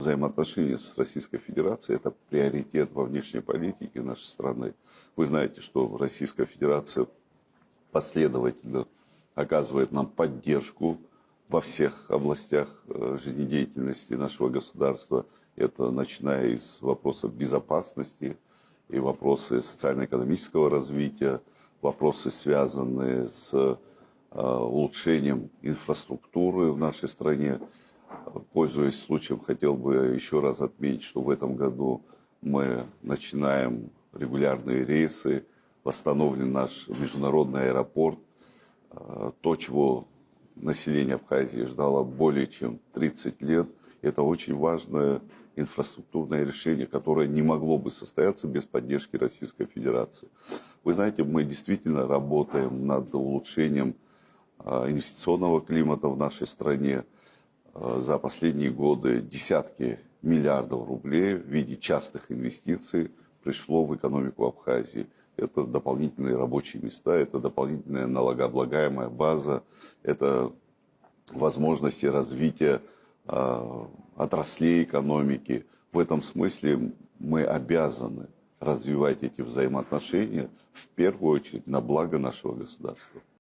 взаимоотношения с Российской Федерацией – это приоритет во внешней политике нашей страны. Вы знаете, что Российская Федерация последовательно оказывает нам поддержку во всех областях жизнедеятельности нашего государства. Это начиная из вопросов безопасности и вопросы социально-экономического развития, вопросы, связанные с улучшением инфраструктуры в нашей стране. Пользуясь случаем, хотел бы еще раз отметить, что в этом году мы начинаем регулярные рейсы, восстановлен наш международный аэропорт, то, чего население Абхазии ждало более чем 30 лет. Это очень важное инфраструктурное решение, которое не могло бы состояться без поддержки Российской Федерации. Вы знаете, мы действительно работаем над улучшением инвестиционного климата в нашей стране. За последние годы десятки миллиардов рублей в виде частых инвестиций пришло в экономику Абхазии. Это дополнительные рабочие места, это дополнительная налогооблагаемая база, это возможности развития отраслей экономики. В этом смысле мы обязаны развивать эти взаимоотношения в первую очередь на благо нашего государства.